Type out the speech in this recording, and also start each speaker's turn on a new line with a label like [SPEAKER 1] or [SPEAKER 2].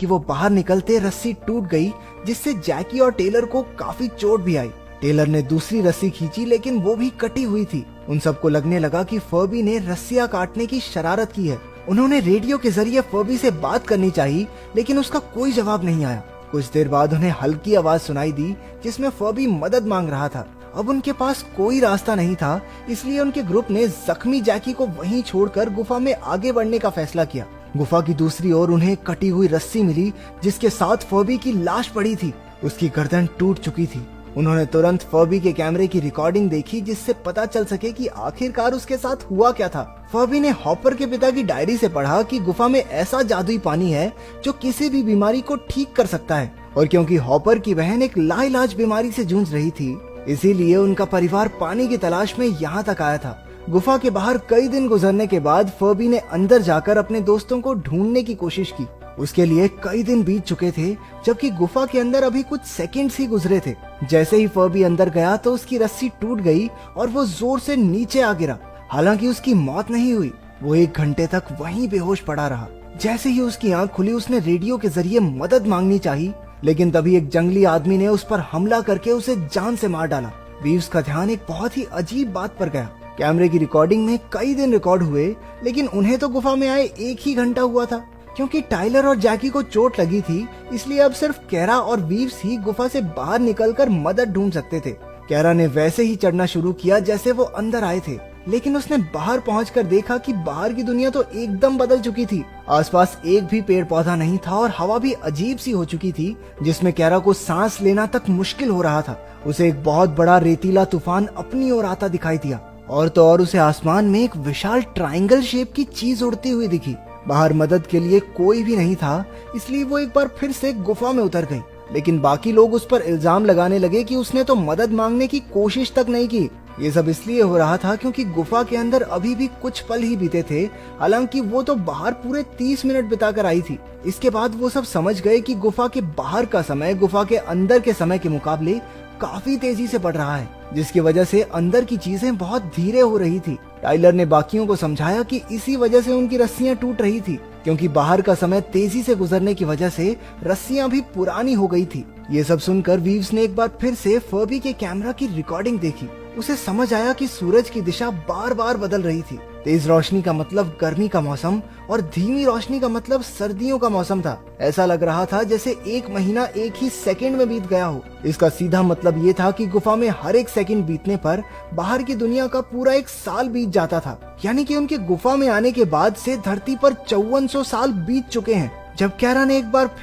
[SPEAKER 1] कि वो बाहर निकलते रस्सी टूट गई, जिससे जैकी और टेलर को काफी चोट भी आई। टेलर ने दूसरी रस्सी खींची, लेकिन वो भी कटी हुई थी। उन सबको लगने लगा कि फर्बी ने रस्सियां काटने की शरारत की है। उन्होंने रेडियो के जरिए फर्बी से बात करनी चाहिए, लेकिन उसका कोई जवाब नहीं आया। कुछ देर बाद उन्हें हल्की आवाज सुनाई दी, जिसमें फर्बी मदद मांग रहा था। अब उनके पास कोई रास्ता नहीं था, इसलिए उनके ग्रुप ने जख्मी जैकी को वहीं छोड़कर गुफा में आगे बढ़ने का फैसला किया। गुफा की दूसरी ओर उन्हें कटी हुई रस्सी मिली, जिसके साथ फर्बी की लाश पड़ी थी। उसकी गर्दन टूट चुकी थी। उन्होंने तुरंत फर्बी के कैमरे की रिकॉर्डिंग देखी, जिससे पता चल सके कि आखिरकार उसके साथ हुआ क्या था। फर्बी ने हॉपर के पिता की डायरी से पढ़ा कि गुफा में ऐसा जादुई पानी है जो किसी भी बीमारी को ठीक कर सकता है, और क्योंकि हॉपर की बहन एक लाइलाज बीमारी से जूझ रही थी, इसीलिए उनका परिवार पानी की तलाश में यहाँ तक आया था। गुफा के बाहर कई दिन गुजरने के बाद फर्बी ने अंदर जाकर अपने दोस्तों को ढूंढने की कोशिश की। उसके लिए कई दिन बीत चुके थे, जबकि गुफा के अंदर अभी कुछ सेकंड्स ही गुजरे थे। जैसे ही फर्बी अंदर गया तो उसकी रस्सी टूट गई और वो जोर से नीचे आ गिरा। हालांकि उसकी मौत नहीं हुई, वो 1 घंटे तक वहीं बेहोश पड़ा रहा। जैसे ही उसकी आंख खुली, उसने रेडियो के जरिए मदद मांगनी चाहिए, लेकिन तभी एक जंगली आदमी ने उस पर हमला करके उसे जान से मार डाला। वीव्स का ध्यान एक बहुत ही अजीब बात पर गया। कैमरे की रिकॉर्डिंग में कई दिन रिकॉर्ड हुए, लेकिन उन्हें तो गुफा में आए 1 ही घंटा हुआ था। क्योंकि टाइलर और जैकी को चोट लगी थी, इसलिए अब सिर्फ कैरा और वीव्स ही गुफा से बाहर निकलकर मदद ढूंढ सकते थे। कैरा ने वैसे ही चढ़ना शुरू किया जैसे वो अंदर आए थे, लेकिन उसने बाहर पहुंचकर देखा कि बाहर की दुनिया तो एकदम बदल चुकी थी। आसपास एक भी पेड़ पौधा नहीं था और हवा भी अजीब सी हो चुकी थी, जिसमें कैरा को सांस लेना तक मुश्किल हो रहा था। उसे एक बहुत बड़ा रेतीला तूफान अपनी ओर आता दिखाई दिया, और तो और उसे आसमान में एक विशाल ट्रायंगल शेप की चीज उड़ती हुई दिखी। बाहर मदद के लिए कोई भी नहीं था, इसलिए वो एक बार फिर से गुफा में उतर गई। लेकिन बाकी लोग उस पर इल्जाम लगाने लगे कि उसने तो मदद मांगने की कोशिश तक नहीं की। ये सब इसलिए हो रहा था क्योंकि गुफा के अंदर अभी भी कुछ पल ही बीते थे। हालांकि वो तो बाहर पूरे 30 मिनट बिताकर आई थी। इसके बाद वो सब समझ गए कि गुफा के बाहर का समय गुफा के अंदर के समय के मुकाबले काफी तेजी से बढ़ रहा है, जिसकी वजह से अंदर की चीजें बहुत धीरे हो रही थी। टाइलर ने बाकियों को समझाया कि इसी वजह से उनकी रस्सियां टूट रही थी, क्योंकि बाहर का समय तेजी से गुजरने की वजह से रस्सियां भी पुरानी हो गई थी। ये सब सुनकर वीव्स ने एक बार फिर से फर्बी के कैमरा की रिकॉर्डिंग देखी। उसे समझ आया कि सूरज की दिशा बार बार बदल रही थी। तेज रोशनी का मतलब गर्मी का मौसम और धीमी रोशनी का मतलब सर्दियों का मौसम था। ऐसा लग रहा था जैसे 1 महीना 1 ही सेकंड में बीत गया हो। इसका सीधा मतलब ये था कि गुफा में हर एक सेकंड बीतने पर बाहर की दुनिया का पूरा 1 साल बीत जाता था। यानी कि उनके गुफा में आने के बाद से धरती पर 5400 साल बीत चुके हैं। जब कैरा ने एक बार